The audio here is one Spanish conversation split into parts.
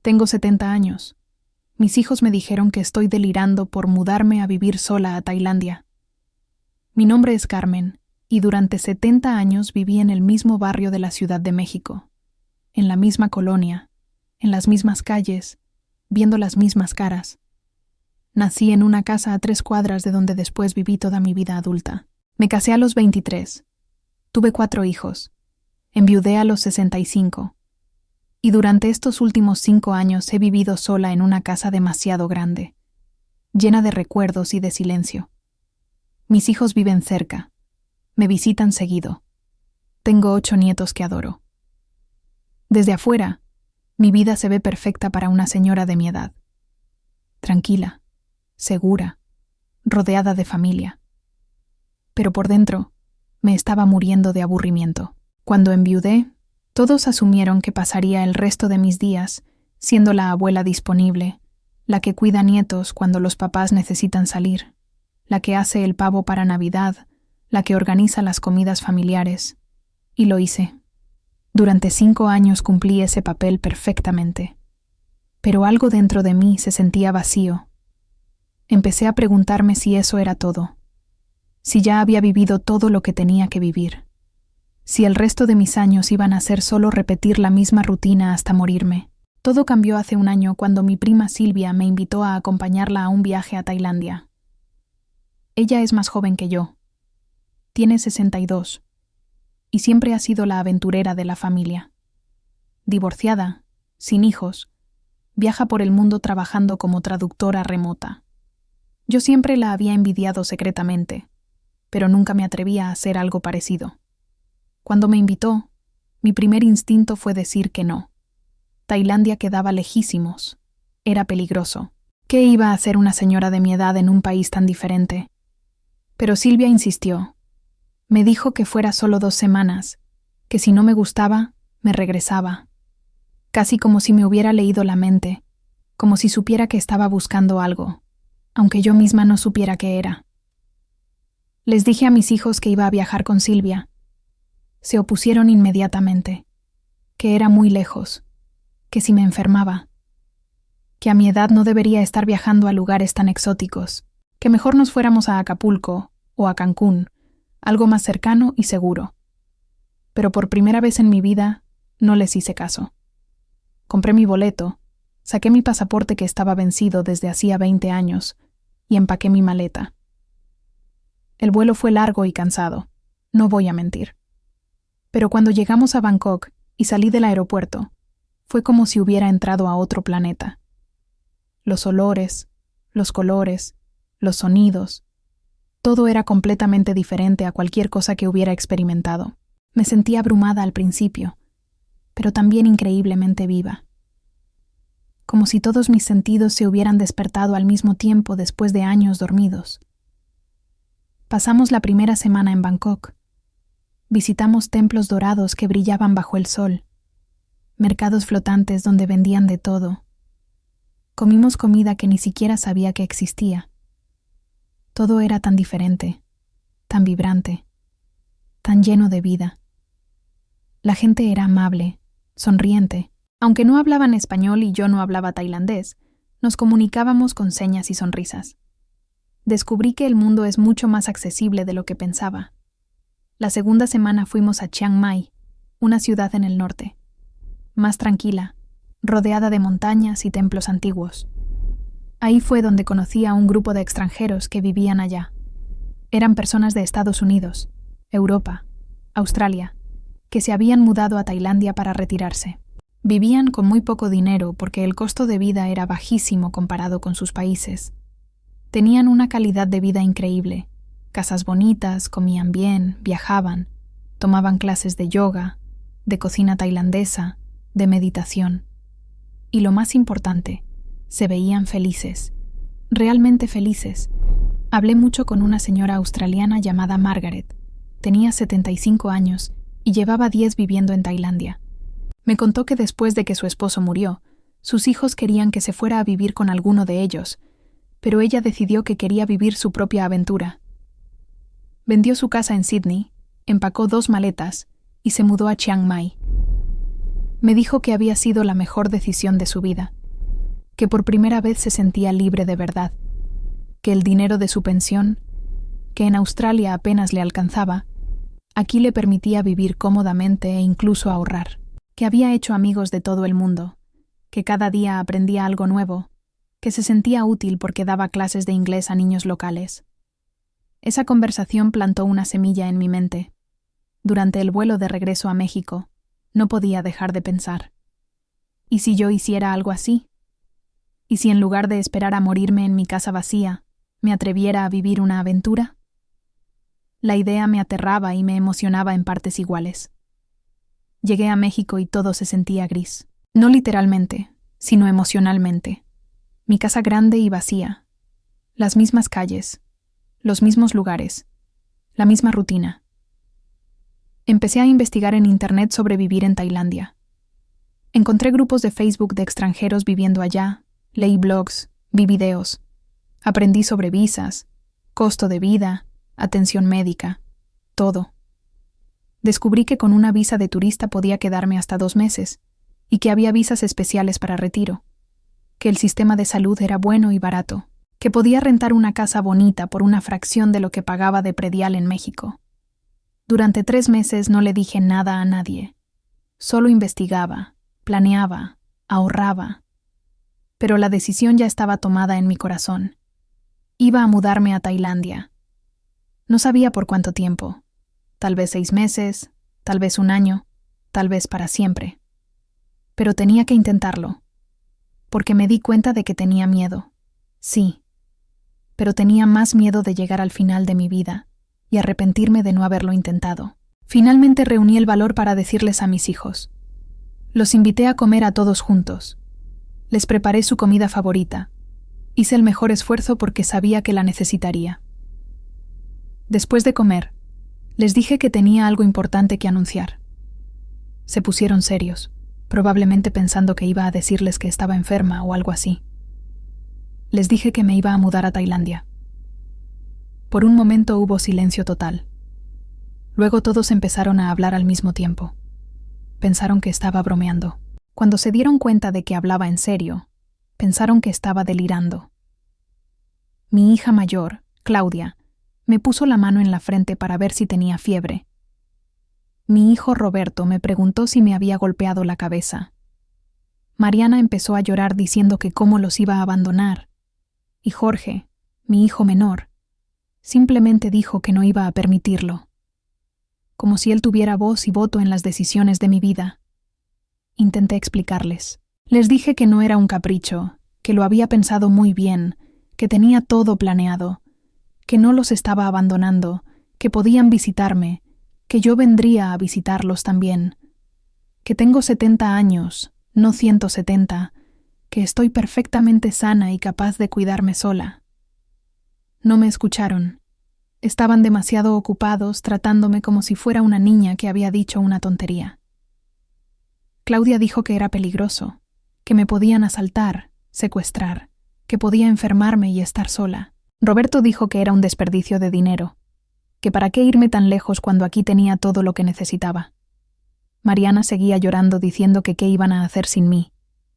Tengo 70 años. Mis hijos me dijeron que estoy delirando por mudarme a vivir sola a Tailandia. Mi nombre es Carmen, y durante 70 años viví en el mismo barrio de la Ciudad de México, en la misma colonia, en las mismas calles, viendo las mismas caras. Nací en una casa a 3 cuadras de donde después viví toda mi vida adulta. Me casé a los 23. Tuve 4 hijos. Enviudé a los 65. Y durante estos últimos 5 años he vivido sola en una casa demasiado grande, llena de recuerdos y de silencio. Mis hijos viven cerca. Me visitan seguido. Tengo 8 nietos que adoro. Desde afuera, mi vida se ve perfecta para una señora de mi edad. Tranquila, segura, rodeada de familia. Pero por dentro, me estaba muriendo de aburrimiento. Cuando enviudé, todos asumieron que pasaría el resto de mis días siendo la abuela disponible, la que cuida nietos cuando los papás necesitan salir, la que hace el pavo para Navidad, la que organiza las comidas familiares. Y lo hice. Durante 5 años cumplí ese papel perfectamente. Pero algo dentro de mí se sentía vacío. Empecé a preguntarme si eso era todo, si ya había vivido todo lo que tenía que vivir, si el resto de mis años iban a ser solo repetir la misma rutina hasta morirme. Todo cambió hace un año cuando mi prima Silvia me invitó a acompañarla a un viaje a Tailandia. Ella es más joven que yo. Tiene 62. Y siempre ha sido la aventurera de la familia. Divorciada, sin hijos, viaja por el mundo trabajando como traductora remota. Yo siempre la había envidiado secretamente, pero nunca me atrevía a hacer algo parecido. Cuando me invitó, mi primer instinto fue decir que no. Tailandia quedaba lejísimos. Era peligroso. ¿Qué iba a hacer una señora de mi edad en un país tan diferente? Pero Silvia insistió. Me dijo que fuera solo 2 semanas, que si no me gustaba, me regresaba. Casi como si me hubiera leído la mente, como si supiera que estaba buscando algo, aunque yo misma no supiera qué era. Les dije a mis hijos que iba a viajar con Silvia. Se opusieron inmediatamente, que era muy lejos, que si me enfermaba, que a mi edad no debería estar viajando a lugares tan exóticos, que mejor nos fuéramos a Acapulco o a Cancún, algo más cercano y seguro. Pero por primera vez en mi vida no les hice caso. Compré mi boleto, saqué mi pasaporte que estaba vencido desde hacía 20 años y empaqué mi maleta. El vuelo fue largo y cansado, no voy a mentir. Pero cuando llegamos a Bangkok y salí del aeropuerto, fue como si hubiera entrado a otro planeta. Los olores, los colores, los sonidos, todo era completamente diferente a cualquier cosa que hubiera experimentado. Me sentí abrumada al principio, pero también increíblemente viva. Como si todos mis sentidos se hubieran despertado al mismo tiempo después de años dormidos. Pasamos la primera semana en Bangkok. Visitamos templos dorados que brillaban bajo el sol, mercados flotantes donde vendían de todo. Comimos comida que ni siquiera sabía que existía. Todo era tan diferente, tan vibrante, tan lleno de vida. La gente era amable, sonriente. Aunque no hablaban español y yo no hablaba tailandés, nos comunicábamos con señas y sonrisas. Descubrí que el mundo es mucho más accesible de lo que pensaba. La segunda semana fuimos a Chiang Mai, una ciudad en el norte, más tranquila, rodeada de montañas y templos antiguos. Ahí fue donde conocí a un grupo de extranjeros que vivían allá. Eran personas de Estados Unidos, Europa, Australia, que se habían mudado a Tailandia para retirarse. Vivían con muy poco dinero porque el costo de vida era bajísimo comparado con sus países. Tenían una calidad de vida increíble, casas bonitas, comían bien, viajaban, tomaban clases de yoga, de cocina tailandesa, de meditación. Y lo más importante, se veían felices, realmente felices. Hablé mucho con una señora australiana llamada Margaret. Tenía 75 años y llevaba 10 viviendo en Tailandia. Me contó que después de que su esposo murió, sus hijos querían que se fuera a vivir con alguno de ellos, pero ella decidió que quería vivir su propia aventura. Vendió su casa en Sydney, empacó 2 maletas y se mudó a Chiang Mai. Me dijo que había sido la mejor decisión de su vida, que por primera vez se sentía libre de verdad, que el dinero de su pensión, que en Australia apenas le alcanzaba, aquí le permitía vivir cómodamente e incluso ahorrar, que había hecho amigos de todo el mundo, que cada día aprendía algo nuevo, que se sentía útil porque daba clases de inglés a niños locales. Esa conversación plantó una semilla en mi mente. Durante el vuelo de regreso a México, no podía dejar de pensar. ¿Y si yo hiciera algo así? ¿Y si en lugar de esperar a morirme en mi casa vacía, me atreviera a vivir una aventura? La idea me aterraba y me emocionaba en partes iguales. Llegué a México y todo se sentía gris. No literalmente, sino emocionalmente. Mi casa grande y vacía. Las mismas calles. Los mismos lugares. La misma rutina. Empecé a investigar en Internet sobre vivir en Tailandia. Encontré grupos de Facebook de extranjeros viviendo allá, leí blogs, vi videos. Aprendí sobre visas, costo de vida, atención médica, todo. Descubrí que con una visa de turista podía quedarme hasta 2 meses y que había visas especiales para retiro, que el sistema de salud era bueno y barato, que podía rentar una casa bonita por una fracción de lo que pagaba de predial en México. Durante 3 meses no le dije nada a nadie. Solo investigaba, planeaba, ahorraba. Pero la decisión ya estaba tomada en mi corazón. Iba a mudarme a Tailandia. No sabía por cuánto tiempo. Tal vez 6 meses, tal vez 1 año, tal vez para siempre. Pero tenía que intentarlo. Porque me di cuenta de que tenía miedo. Sí. Pero tenía más miedo de llegar al final de mi vida y arrepentirme de no haberlo intentado. Finalmente reuní el valor para decirles a mis hijos. Los invité a comer a todos juntos. Les preparé su comida favorita. Hice el mejor esfuerzo porque sabía que la necesitaría. Después de comer, les dije que tenía algo importante que anunciar. Se pusieron serios, probablemente pensando que iba a decirles que estaba enferma o algo así. Les dije que me iba a mudar a Tailandia. Por un momento hubo silencio total. Luego todos empezaron a hablar al mismo tiempo. Pensaron que estaba bromeando. Cuando se dieron cuenta de que hablaba en serio, pensaron que estaba delirando. Mi hija mayor, Claudia, me puso la mano en la frente para ver si tenía fiebre. Mi hijo Roberto me preguntó si me había golpeado la cabeza. Mariana empezó a llorar diciendo que cómo los iba a abandonar. Y Jorge, mi hijo menor, simplemente dijo que no iba a permitirlo. Como si él tuviera voz y voto en las decisiones de mi vida. Intenté explicarles. Les dije que no era un capricho, que lo había pensado muy bien, que tenía todo planeado, que no los estaba abandonando, que podían visitarme, que yo vendría a visitarlos también, que tengo 70 años, no 170, que estoy perfectamente sana y capaz de cuidarme sola. No me escucharon. Estaban demasiado ocupados tratándome como si fuera una niña que había dicho una tontería. Claudia dijo que era peligroso, que me podían asaltar, secuestrar, que podía enfermarme y estar sola. Roberto dijo que era un desperdicio de dinero, que para qué irme tan lejos cuando aquí tenía todo lo que necesitaba. Mariana seguía llorando diciendo que qué iban a hacer sin mí,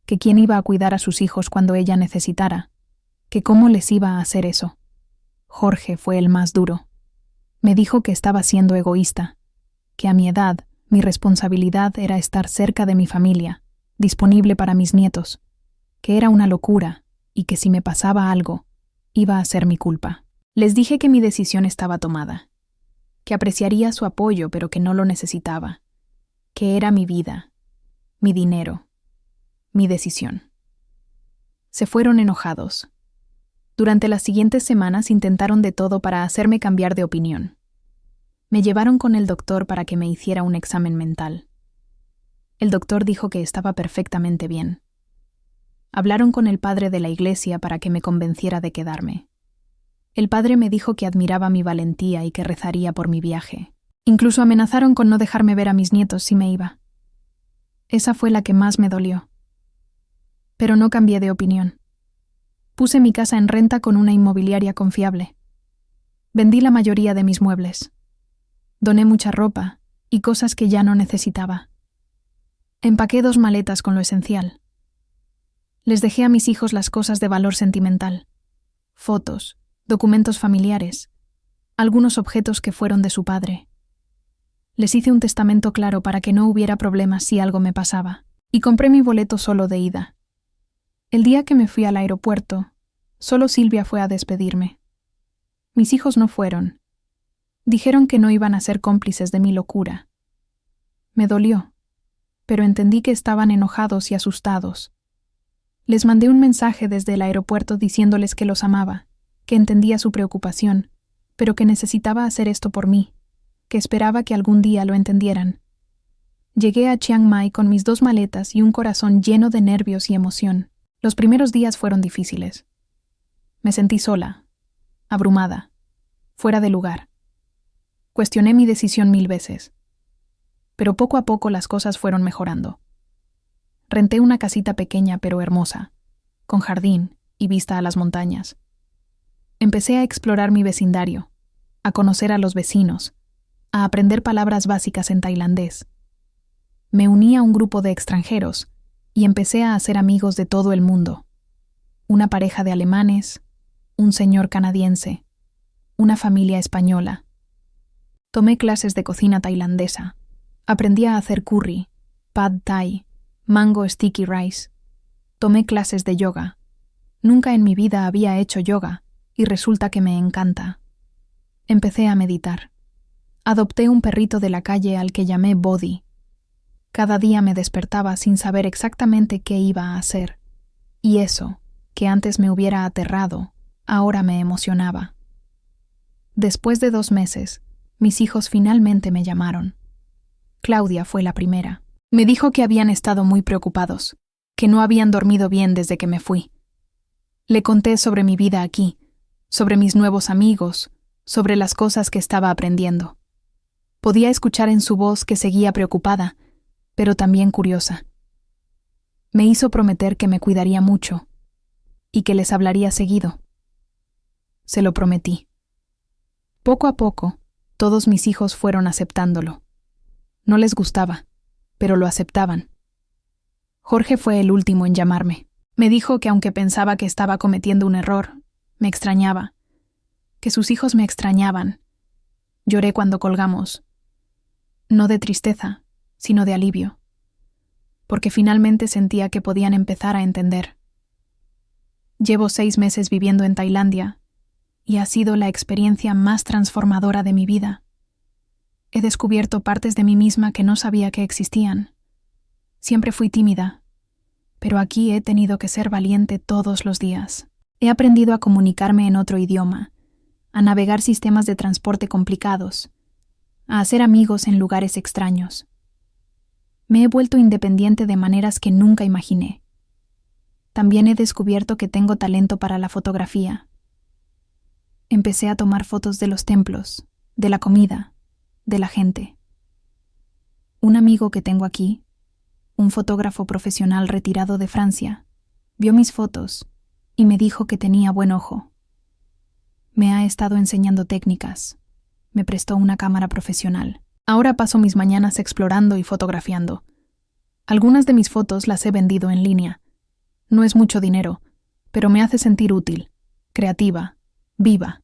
que quién iba a cuidar a sus hijos cuando ella necesitara, que cómo les iba a hacer eso. Jorge fue el más duro. Me dijo que estaba siendo egoísta, que a mi edad mi responsabilidad era estar cerca de mi familia, disponible para mis nietos, que era una locura y que si me pasaba algo, iba a ser mi culpa. Les dije que mi decisión estaba tomada, que apreciaría su apoyo pero que no lo necesitaba, que era mi vida, mi dinero, mi decisión. Se fueron enojados. Durante las siguientes semanas intentaron de todo para hacerme cambiar de opinión. Me llevaron con el doctor para que me hiciera un examen mental. El doctor dijo que estaba perfectamente bien. Hablaron con el padre de la iglesia para que me convenciera de quedarme. El padre me dijo que admiraba mi valentía y que rezaría por mi viaje. Incluso amenazaron con no dejarme ver a mis nietos si me iba. Esa fue la que más me dolió. Pero no cambié de opinión. Puse mi casa en renta con una inmobiliaria confiable. Vendí la mayoría de mis muebles. Doné mucha ropa y cosas que ya no necesitaba. Empaqué 2 maletas con lo esencial. Les dejé a mis hijos las cosas de valor sentimental, fotos, documentos familiares, algunos objetos que fueron de su padre. Les hice un testamento claro para que no hubiera problemas si algo me pasaba, y compré mi boleto solo de ida. El día que me fui al aeropuerto, solo Silvia fue a despedirme. Mis hijos no fueron. Dijeron que no iban a ser cómplices de mi locura. Me dolió, pero entendí que estaban enojados y asustados. Les mandé un mensaje desde el aeropuerto diciéndoles que los amaba, que entendía su preocupación, pero que necesitaba hacer esto por mí, que esperaba que algún día lo entendieran. Llegué a Chiang Mai con mis 2 maletas y un corazón lleno de nervios y emoción. Los primeros días fueron difíciles. Me sentí sola, abrumada, fuera de lugar. Cuestioné mi decisión 1000 veces. Pero poco a poco las cosas fueron mejorando. Renté una casita pequeña pero hermosa, con jardín y vista a las montañas. Empecé a explorar mi vecindario, a conocer a los vecinos, a aprender palabras básicas en tailandés. Me uní a un grupo de extranjeros y empecé a hacer amigos de todo el mundo. Una pareja de alemanes, un señor canadiense, una familia española. Tomé clases de cocina tailandesa. Aprendí a hacer curry, pad thai, mango sticky rice. Tomé clases de yoga. Nunca en mi vida había hecho yoga y resulta que me encanta. Empecé a meditar. Adopté un perrito de la calle al que llamé Bodhi. Cada día me despertaba sin saber exactamente qué iba a hacer. Y eso, que antes me hubiera aterrado, ahora me emocionaba. Después de 2 meses, mis hijos finalmente me llamaron. Claudia fue la primera. Me dijo que habían estado muy preocupados, que no habían dormido bien desde que me fui. Le conté sobre mi vida aquí, sobre mis nuevos amigos, sobre las cosas que estaba aprendiendo. Podía escuchar en su voz que seguía preocupada, pero también curiosa. Me hizo prometer que me cuidaría mucho y que les hablaría seguido. Se lo prometí. Poco a poco, todos mis hijos fueron aceptándolo. No les gustaba, pero lo aceptaban. Jorge fue el último en llamarme. Me dijo que aunque pensaba que estaba cometiendo un error, me extrañaba, que sus hijos me extrañaban. Lloré cuando colgamos. No de tristeza, sino de alivio, porque finalmente sentía que podían empezar a entender. Llevo 6 meses viviendo en Tailandia y ha sido la experiencia más transformadora de mi vida. He descubierto partes de mí misma que no sabía que existían. Siempre fui tímida, pero aquí he tenido que ser valiente todos los días. He aprendido a comunicarme en otro idioma, a navegar sistemas de transporte complicados, a hacer amigos en lugares extraños. Me he vuelto independiente de maneras que nunca imaginé. También he descubierto que tengo talento para la fotografía. Empecé a tomar fotos de los templos, de la comida, de la gente. Un amigo que tengo aquí, un fotógrafo profesional retirado de Francia, vio mis fotos y me dijo que tenía buen ojo. Me ha estado enseñando técnicas. Me prestó una cámara profesional. Ahora paso mis mañanas explorando y fotografiando. Algunas de mis fotos las he vendido en línea. No es mucho dinero, pero me hace sentir útil, creativa, viva.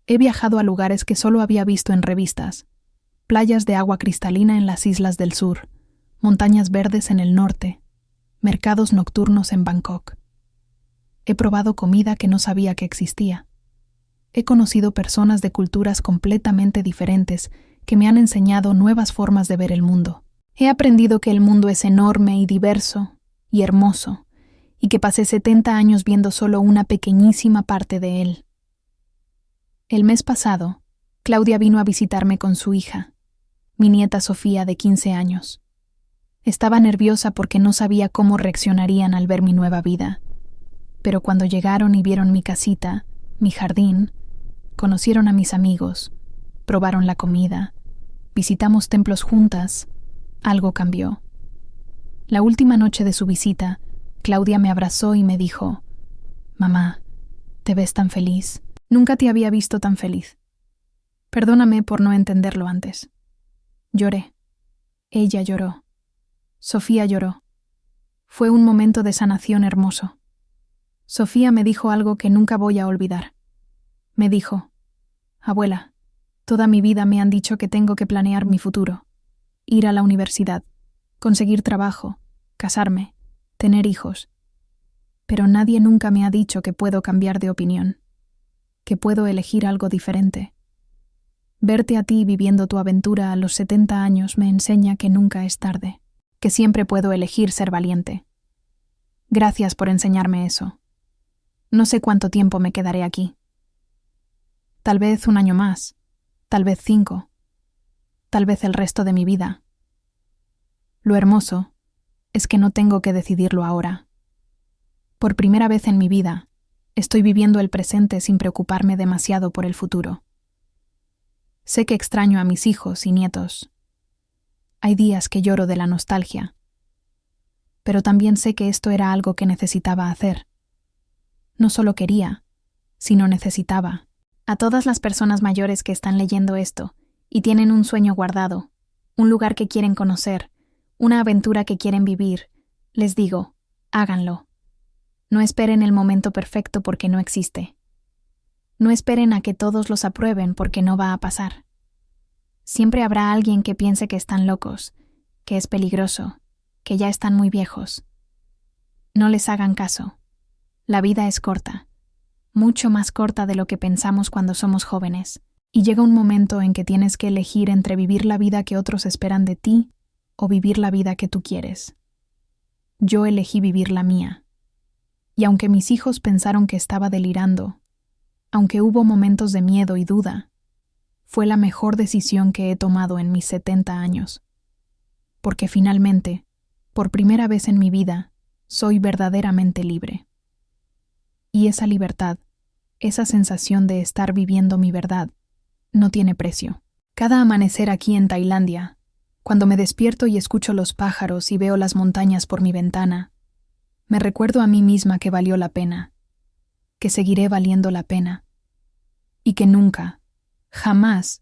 He viajado a lugares que solo había visto en revistas. Playas de agua cristalina en las islas del sur, montañas verdes en el norte, mercados nocturnos en Bangkok. He probado comida que no sabía que existía. He conocido personas de culturas completamente diferentes que me han enseñado nuevas formas de ver el mundo. He aprendido que el mundo es enorme y diverso y hermoso, y que pasé 70 años viendo solo una pequeñísima parte de él. El mes pasado, Claudia vino a visitarme con su hija, mi nieta Sofía de 15 años. Estaba nerviosa porque no sabía cómo reaccionarían al ver mi nueva vida, pero cuando llegaron y vieron mi casita, mi jardín, conocieron a mis amigos, probaron la comida, visitamos templos juntas, algo cambió. La última noche de su visita, Claudia me abrazó y me dijo: «Mamá, te ves tan feliz. Nunca te había visto tan feliz. Perdóname por no entenderlo antes». Lloré. Ella lloró. Sofía lloró. Fue un momento de sanación hermoso. Sofía me dijo algo que nunca voy a olvidar. Me dijo: abuela, toda mi vida me han dicho que tengo que planear mi futuro, ir a la universidad, conseguir trabajo, casarme, tener hijos. Pero nadie nunca me ha dicho que puedo cambiar de opinión, que puedo elegir algo diferente. Verte a ti viviendo tu aventura a los 70 años me enseña que nunca es tarde, que siempre puedo elegir ser valiente. Gracias por enseñarme eso. No sé cuánto tiempo me quedaré aquí. Tal vez un año más, tal vez 5, tal vez el resto de mi vida. Lo hermoso es que no tengo que decidirlo ahora. Por primera vez en mi vida, estoy viviendo el presente sin preocuparme demasiado por el futuro. Sé que extraño a mis hijos y nietos. Hay días que lloro de la nostalgia. Pero también sé que esto era algo que necesitaba hacer. No solo quería, sino necesitaba. A todas las personas mayores que están leyendo esto y tienen un sueño guardado, un lugar que quieren conocer, una aventura que quieren vivir, les digo, háganlo. No esperen el momento perfecto porque no existe. No esperen a que todos los aprueben porque no va a pasar. Siempre habrá alguien que piense que están locos, que es peligroso, que ya están muy viejos. No les hagan caso. La vida es corta, mucho más corta de lo que pensamos cuando somos jóvenes, y llega un momento en que tienes que elegir entre vivir la vida que otros esperan de ti o vivir la vida que tú quieres. Yo elegí vivir la mía. Y aunque mis hijos pensaron que estaba delirando, aunque hubo momentos de miedo y duda, fue la mejor decisión que he tomado en mis 70 años. Porque finalmente, por primera vez en mi vida, soy verdaderamente libre. Y esa libertad, esa sensación de estar viviendo mi verdad, no tiene precio. Cada amanecer aquí en Tailandia, cuando me despierto y escucho los pájaros y veo las montañas por mi ventana, me recuerdo a mí misma que valió la pena, que seguiré valiendo la pena, y que nunca, jamás,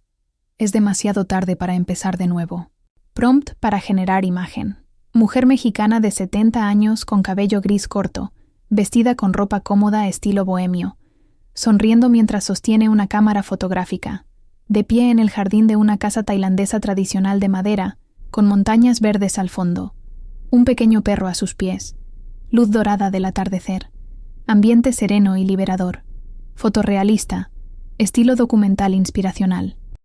es demasiado tarde para empezar de nuevo. Prompt para generar imagen. Mujer mexicana de 70 años con cabello gris corto, vestida con ropa cómoda estilo bohemio, sonriendo mientras sostiene una cámara fotográfica, de pie en el jardín de una casa tailandesa tradicional de madera, con montañas verdes al fondo, un pequeño perro a sus pies, luz dorada del atardecer, ambiente sereno y liberador, fotorrealista, estilo documental inspiracional.